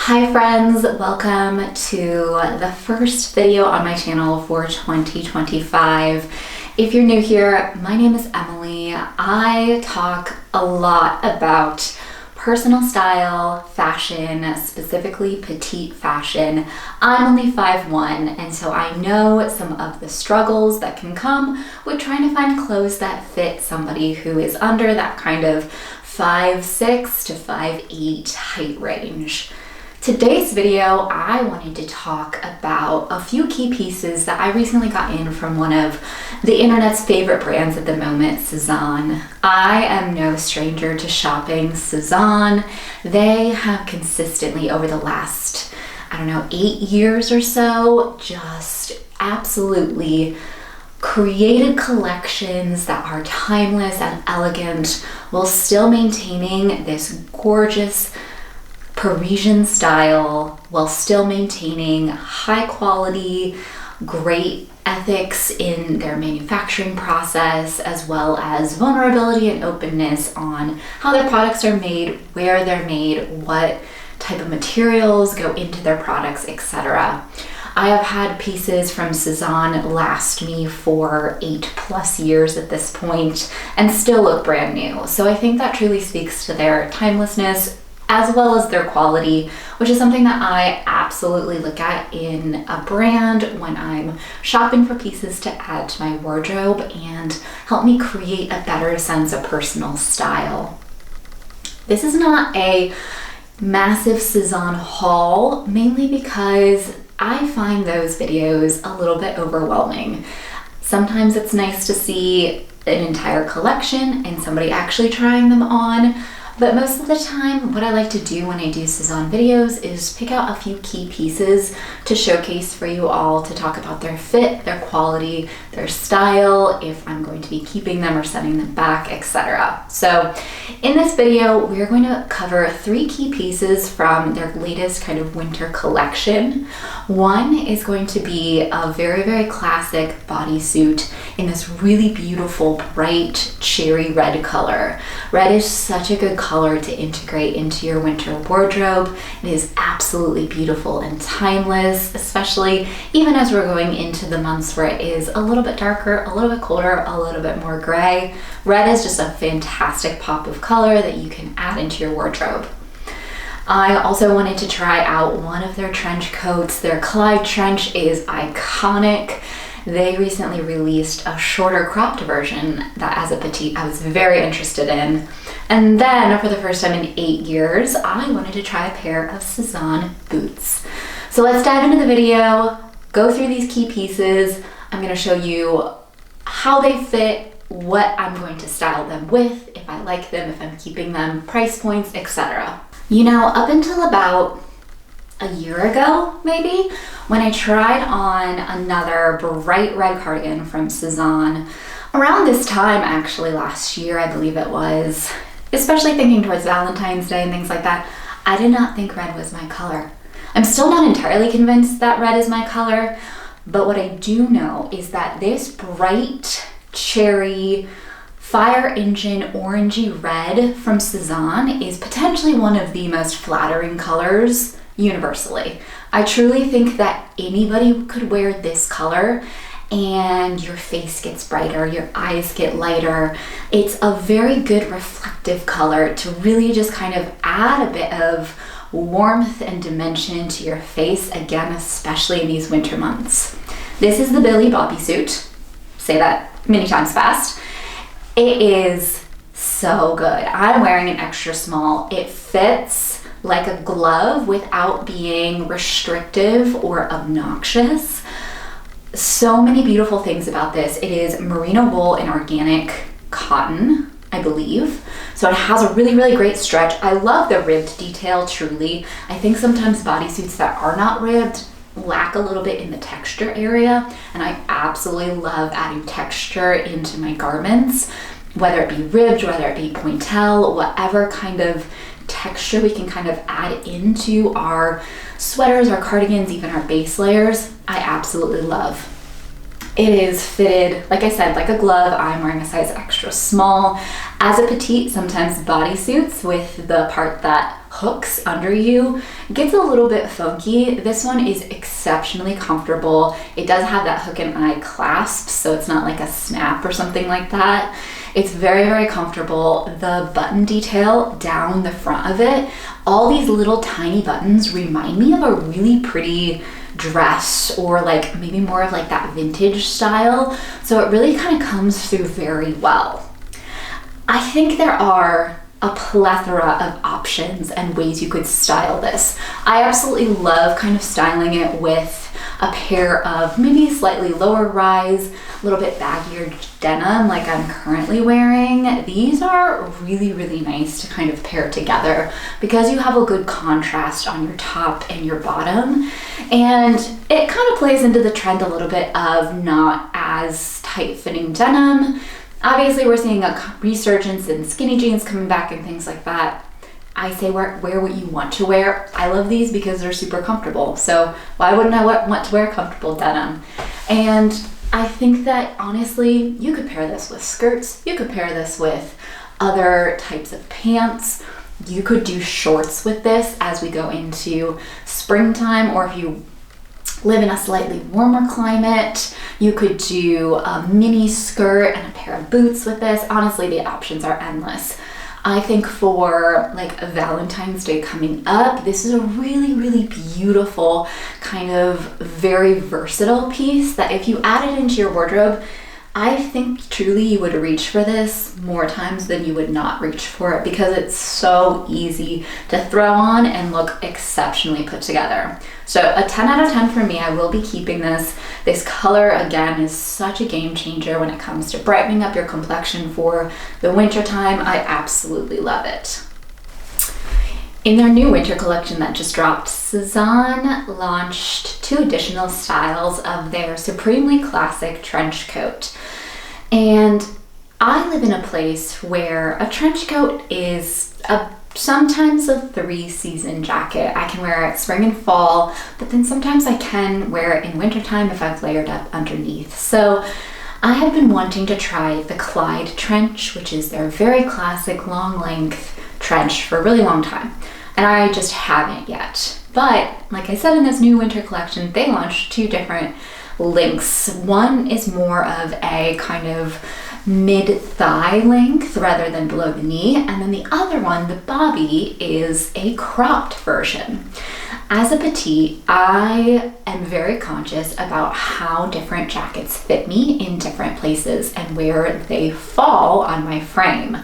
Hi friends, welcome to the first video on my channel for 2025. If you're new here, my name is Emily. I talk a lot about personal style, fashion, specifically petite fashion. I'm only 5'1", and so I know some of the struggles that can come with trying to find clothes that fit somebody who is under that kind of 5'6" to 5'8" height range. Today's video, I wanted to talk about a few key pieces that I recently got in from one of the internet's favorite brands at the moment, Sezane. I am no stranger to shopping Sezane. They have consistently over the last, 8 years or so, just absolutely created collections that are timeless and elegant while still maintaining this gorgeous Parisian style, while still maintaining high quality, great ethics in their manufacturing process, as well as vulnerability and openness on how their products are made, where they're made, what type of materials go into their products, etc. I have had pieces from Sezane last me for 8+ years at this point and still look brand new. So I think that truly speaks to their timelessness as well as their quality, which is something that I absolutely look at in a brand when I'm shopping for pieces to add to my wardrobe and help me create a better sense of personal style. This is not a massive Sezane haul, mainly because I find those videos a little bit overwhelming. Sometimes it's nice to see an entire collection and somebody actually trying them on. But most of the time, what I like to do when I do Sezane videos is pick out a few key pieces to showcase for you all, to talk about their fit, their quality, their style, if I'm going to be keeping them or sending them back, etc. So in this video, we're going to cover 3 key pieces from their latest kind of winter collection. One is going to be a very, very classic bodysuit in this really beautiful, bright cherry red color. Red is such a good color to integrate into your winter wardrobe. It is absolutely beautiful and timeless, especially even as we're going into the months where it is a little bit darker, a little bit colder, a little bit more gray. Red is just a fantastic pop of color that you can add into your wardrobe. I also wanted to try out one of their trench coats. Their Clyde trench is iconic. They recently released a shorter cropped version that as a petite I was very interested in. And then for the first time in 8 years, I wanted to try a pair of Sezane boots. So let's dive into the video, go through these key pieces. I'm going to show you how they fit, what I'm going to style them with, if I like them, if I'm keeping them, price points, etc. You know, up until about a year ago, maybe, when I tried on another bright red cardigan from Sezane, around this time actually last year, I believe it was, especially thinking towards Valentine's Day and things like that, I did not think red was my color. I'm still not entirely convinced that red is my color, but what I do know is that this bright cherry fire engine orangey red from Sezane is potentially one of the most flattering colors universally. I truly think that anybody could wear this color and your face gets brighter, your eyes get lighter. It's a very good reflective color to really just kind of add a bit of warmth and dimension to your face, again, especially in these winter months. This is the Billy Bobby suit. Say that many times fast. It is so good. I'm wearing an extra small. It fits like a glove without being restrictive or obnoxious. So many beautiful things about this. It is merino wool and organic cotton, I believe. So it has a really, really great stretch. I love the ribbed detail, truly. I think sometimes bodysuits that are not ribbed lack a little bit in the texture area, and I absolutely love adding texture into my garments, whether it be ribbed, whether it be pointelle, whatever kind of texture we can kind of add into our sweaters, our cardigans, even our base layers, I absolutely love. It is fitted, like I said, like a glove. I'm wearing a size extra small. As a petite, sometimes bodysuits with the part that hooks under you, it gets a little bit funky. This one is exceptionally comfortable. It does have that hook and eye clasp, so it's not like a snap or something like that. It's very, very comfortable. The button detail down the front of it, all these little tiny buttons remind me of a really pretty dress, or like maybe more of like that vintage style. So it really kind of comes through very well. I think there are a plethora of options and ways you could style this. I absolutely love kind of styling it with a pair of maybe slightly lower rise, a little bit baggier denim like I'm currently wearing. These are really, really nice to kind of pair together because you have a good contrast on your top and your bottom. And it kind of plays into the trend a little bit of not as tight-fitting denim. Obviously, we're seeing a resurgence in skinny jeans coming back and things like that. I say wear what you want to wear. I love these because they're super comfortable. So why wouldn't I want to wear comfortable denim? And I think that honestly, you could pair this with skirts. You could pair this with other types of pants. You could do shorts with this as we go into springtime, or if you live in a slightly warmer climate, you could do a mini skirt and a pair of boots with this. Honestly, the options are endless. I think for like a Valentine's Day coming up, this is a really, really beautiful, kind of very versatile piece that if you add it into your wardrobe, I think truly you would reach for this more times than you would not reach for it, because it's so easy to throw on and look exceptionally put together. So a 10 out of 10 for me. I will be keeping this. This color, again, is such a game changer when it comes to brightening up your complexion for the winter time. I absolutely love it. In their new winter collection that just dropped, Sezane launched 2 additional styles of their supremely classic trench coat. And I live in a place where a trench coat is sometimes a 3-season jacket. I can wear it spring and fall, but then sometimes I can wear it in wintertime if I've layered up underneath. So I have been wanting to try the Clyde trench, which is their very classic long length trench, for a really long time. And I just haven't yet. But like I said, in this new winter collection, they launched 2 different lengths. One is more of a kind of mid-thigh length rather than below the knee. And then the other one, the bobby, is a cropped version. As a petite, I am very conscious about how different jackets fit me in different places and where they fall on my frame.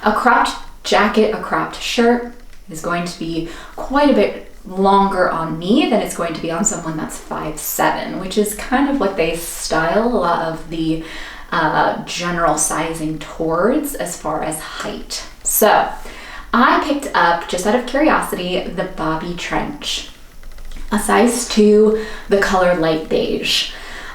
A cropped jacket, a cropped shirt is going to be quite a bit longer on me than it's going to be on someone that's 5'7", which is kind of what they style a lot of the general sizing towards as far as height. So I picked up, just out of curiosity, the bobby trench, a size 2, the color light beige.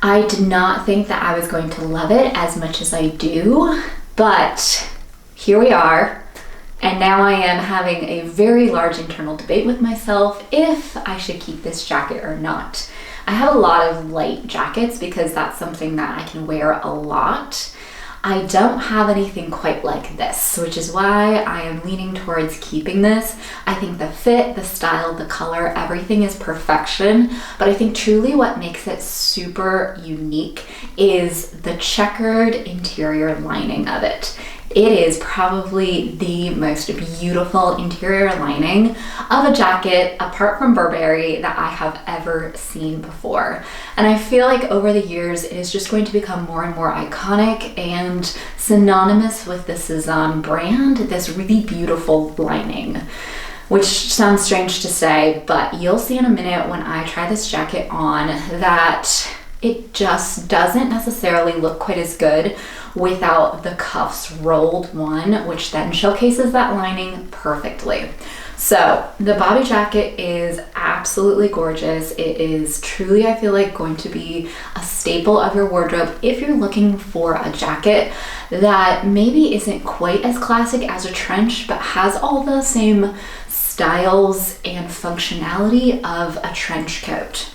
I did not think that I was going to love it as much as I do, but here we are. And now I am having a very large internal debate with myself if I should keep this jacket or not. I have a lot of light jackets because that's something that I can wear a lot. I don't have anything quite like this, which is why I am leaning towards keeping this. I think the fit, the style, the color, everything is perfection. But I think truly what makes it super unique is the checkered interior lining of it. It is probably the most beautiful interior lining of a jacket, apart from Burberry, that I have ever seen before. And I feel like over the years, it is just going to become more and more iconic and synonymous with the Sezane brand, this really beautiful lining. Which sounds strange to say, but you'll see in a minute when I try this jacket on that it just doesn't necessarily look quite as good without the cuffs rolled one, which then showcases that lining perfectly. So the bobby jacket is absolutely gorgeous. It is truly, I feel like, going to be a staple of your wardrobe if you're looking for a jacket that maybe isn't quite as classic as a trench, but has all the same styles and functionality of a trench coat.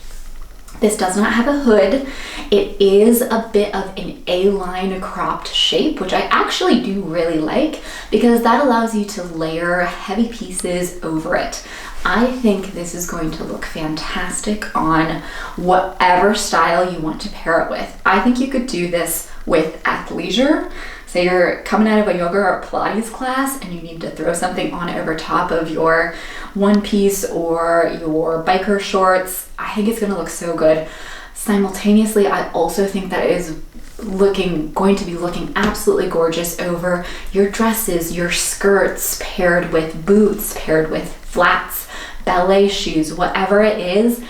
This does not have a hood. It is a bit of an A-line cropped shape, which I actually do really like because that allows you to layer heavy pieces over it. I think this is going to look fantastic on whatever style you want to pair it with. I think you could do this with athleisure. Say you're coming out of a yoga or Pilates class and you need to throw something on over top of your one piece or your biker shorts. I think it's gonna look so good. Simultaneously, I also think that it is going to be looking absolutely gorgeous over your dresses, your skirts, paired with boots, paired with flats, ballet shoes, whatever it is.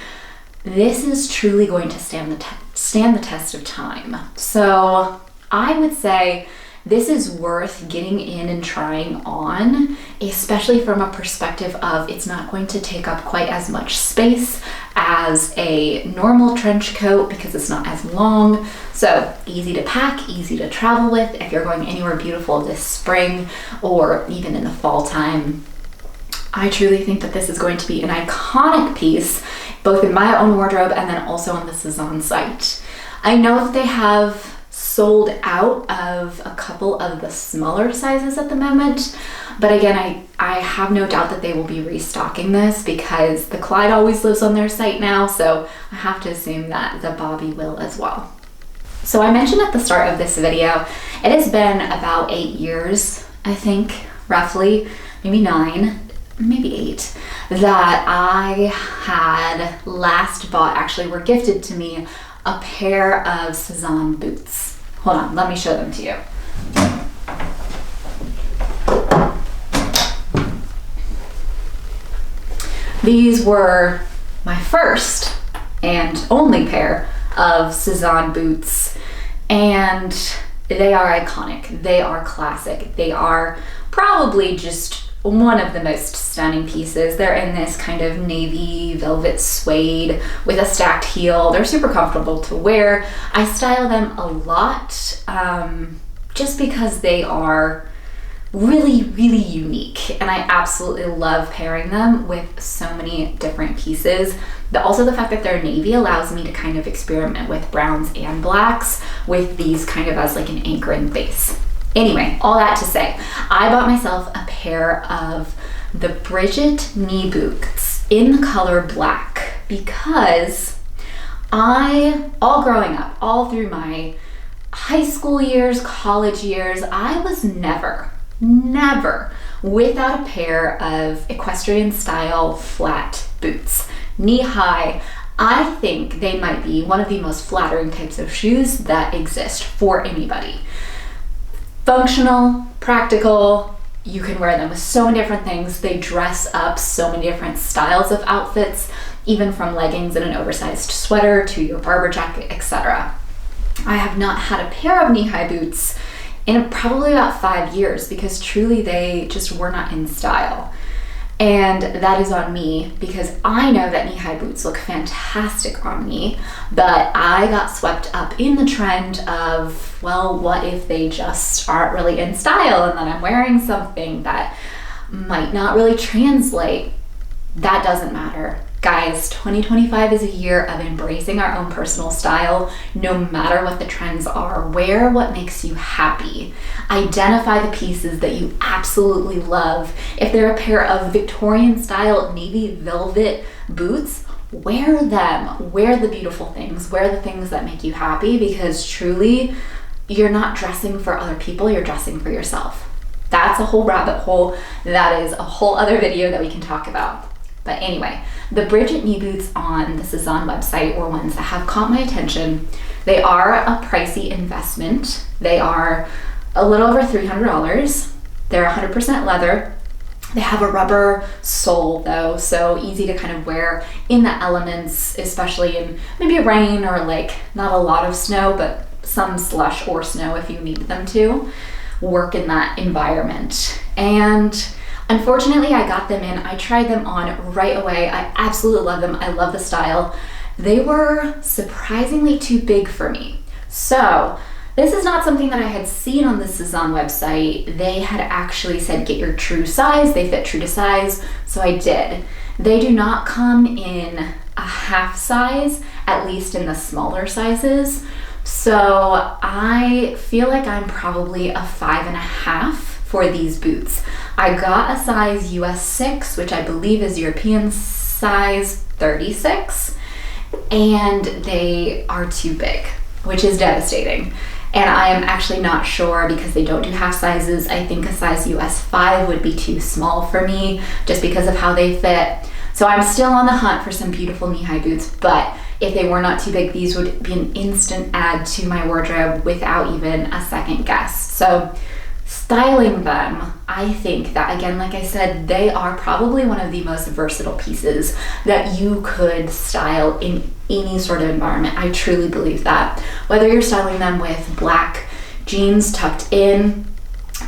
This is truly going to stand the test of time. So I would say this is worth getting in and trying on, especially from a perspective of it's not going to take up quite as much space as a normal trench coat because it's not as long. So easy to pack, easy to travel with if you're going anywhere beautiful this spring or even in the fall time. I truly think that this is going to be an iconic piece, both in my own wardrobe and then also on the Sezane site. I know that they have sold out of a couple of the smaller sizes at the moment, but again, I have no doubt that they will be restocking this because the Clyde always lives on their site now, so I have to assume that the Bobby will as well. So I mentioned at the start of this video, it has been about 8 years, I think, roughly, maybe 9, maybe 8, that I had last bought, actually were gifted to me, a pair of Sezane boots. Hold on, let me show them to you. These were my first and only pair of Sezane boots, and they are iconic. They are classic. They are probably just one of the most stunning pieces. They're in this kind of navy velvet suede with a stacked heel. They're super comfortable to wear. I style them a lot just because they are really, really unique, and I absolutely love pairing them with so many different pieces. But also the fact that they're navy allows me to kind of experiment with browns and blacks with these kind of as like an anchoring base. Anyway, all that to say, I bought myself a pair of the Bridget knee boots in the color black because all growing up, all through my high school years, college years, I was never without a pair of equestrian style flat boots, knee high. I think they might be one of the most flattering types of shoes that exist for anybody. Functional, practical, you can wear them with so many different things. They dress up so many different styles of outfits, even from leggings and an oversized sweater to your barber jacket, etc. I have not had a pair of knee-high boots in probably about 5 years because truly they just were not in style. And that is on me because I know that knee-high boots look fantastic on me, but I got swept up in the trend of, well, what if they just aren't really in style and then I'm wearing something that might not really translate? That doesn't matter. Guys, 2025 is a year of embracing our own personal style, no matter what the trends are. Wear what makes you happy. Identify the pieces that you absolutely love. If they're a pair of Victorian style navy velvet boots, wear them. Wear the beautiful things. Wear the things that make you happy because truly, you're not dressing for other people, you're dressing for yourself. That's a whole rabbit hole. That is a whole other video that we can talk about. But anyway, the Bridget knee boots on the Sezane website were ones that have caught my attention. They are a pricey investment. They are a little over $300. They're 100% leather. They have a rubber sole though, so easy to kind of wear in the elements, especially in maybe rain or like not a lot of snow, but some slush or snow if you need them to work in that environment. And unfortunately, I got them in. I tried them on right away. I absolutely love them. I love the style. They were surprisingly too big for me. So this is not something that I had seen on the Sezane website. They had actually said, get your true size. They fit true to size. So I did. They do not come in a half size, at least in the smaller sizes. So I feel like I'm probably a 5.5 for these boots. I got a size US 6, which I believe is European size 36, and they are too big, which is devastating. And I am actually not sure because they don't do half sizes. I think a size US 5 would be too small for me just because of how they fit. So I'm still on the hunt for some beautiful knee-high boots, but if they were not too big, these would be an instant add to my wardrobe without even a second guess. So styling them, I think that, again, like I said, they are probably one of the most versatile pieces that you could style in any sort of environment. I truly believe that. Whether you're styling them with black jeans tucked in,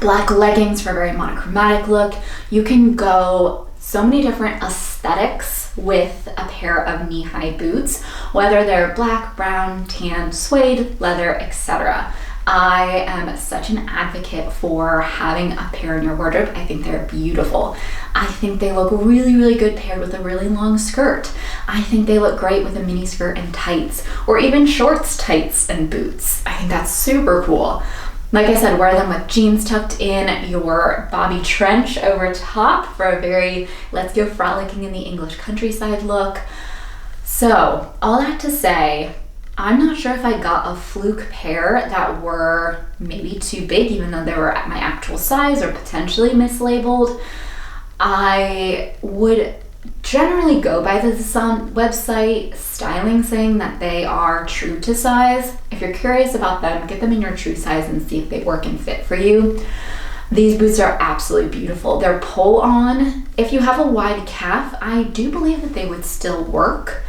black leggings for a very monochromatic look, you can go so many different aesthetics with a pair of knee-high boots, whether they're black, brown, tan, suede, leather, etc. I am such an advocate for having a pair in your wardrobe. I think they're beautiful. I think they look really, really good paired with a really long skirt. I think they look great with a mini skirt and tights, or even shorts, tights, and boots. I think that's super cool. Like I said, wear them with jeans tucked in, your bobby trench over top for a very let's go frolicking in the English countryside look. So all that to say, I'm not sure if I got a fluke pair that were maybe too big, even though they were at my actual size or potentially mislabeled. I would generally go by the Sezane website styling, saying that they are true to size. If you're curious about them, get them in your true size and see if they work and fit for you. These boots are absolutely beautiful. They're pull on. If you have a wide calf, I do believe that they would still work.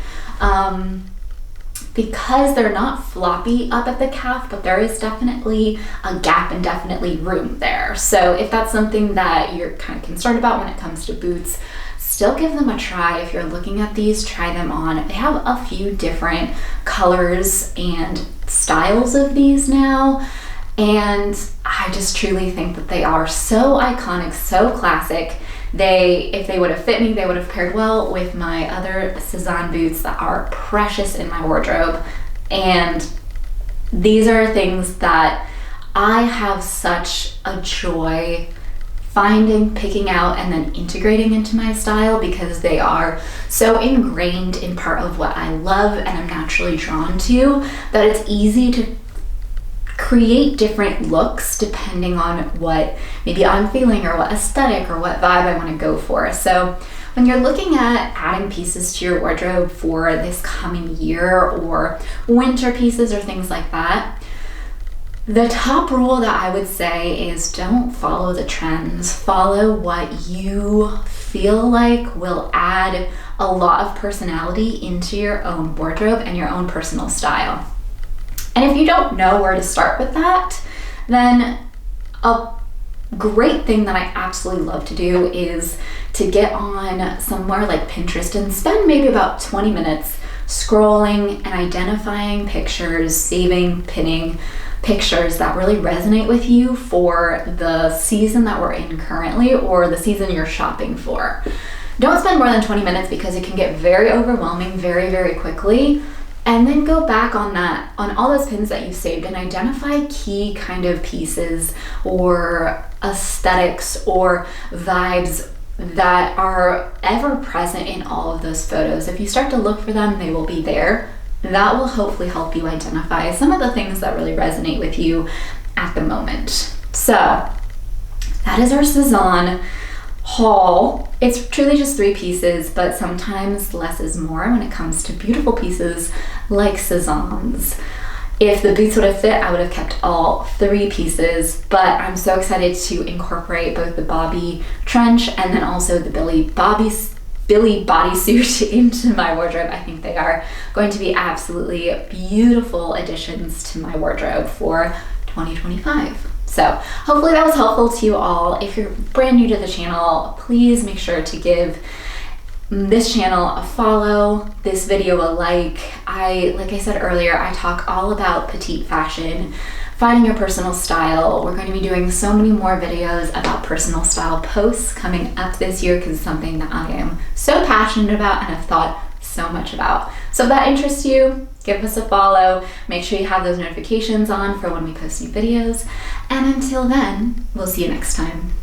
Because they're not floppy up at the calf, but there is definitely a gap and definitely room there. So if that's something that you're kind of concerned about when it comes to boots, still give them a try. If you're looking at these, try them on. They have a few different colors and styles of these now, and I just truly think that they are so iconic, so classic. If they would have fit me, they would have paired well with my other Sezane boots that are precious in my wardrobe. And these are things that I have such a joy finding, picking out, and then integrating into my style because they are so ingrained in part of what I love and I'm naturally drawn to that it's easy to create different looks depending on what maybe I'm feeling or what aesthetic or what vibe I want to go for. So when you're looking at adding pieces to your wardrobe for this coming year or winter pieces or things like that, the top rule that I would say is don't follow the trends. Follow what you feel like will add a lot of personality into your own wardrobe and your own personal style. And if you don't know where to start with that, then a great thing that I absolutely love to do is to get on somewhere like Pinterest and spend maybe about 20 minutes scrolling and identifying pictures, saving, pinning pictures that really resonate with you for the season that we're in currently or the season you're shopping for. Don't spend more than 20 minutes because it can get very overwhelming very, very quickly. And then go back on all those pins that you saved and identify key kind of pieces or aesthetics or vibes that are ever present in all of those photos. If you start to look for them, they will be there. That will hopefully help you identify some of the things that really resonate with you at the moment. So that is our Sezane haul. It's truly just 3 pieces, but sometimes less is more when it comes to beautiful pieces like Sezane's. If the boots would have fit, I would have kept all 3 pieces, but I'm so excited to incorporate both the bobby trench and then also the Billy bodysuit into my wardrobe. I think they are going to be absolutely beautiful additions to my wardrobe for 2025. So hopefully that was helpful to you all. If you're brand new to the channel, please make sure to give this channel a follow, this video a like. Like I said earlier, I talk all about petite fashion, finding your personal style. We're going to be doing so many more videos about personal style posts coming up this year because it's something that I am so passionate about and have thought so much about. So if that interests you, give us a follow. Make sure you have those notifications on for when we post new videos. And until then, we'll see you next time.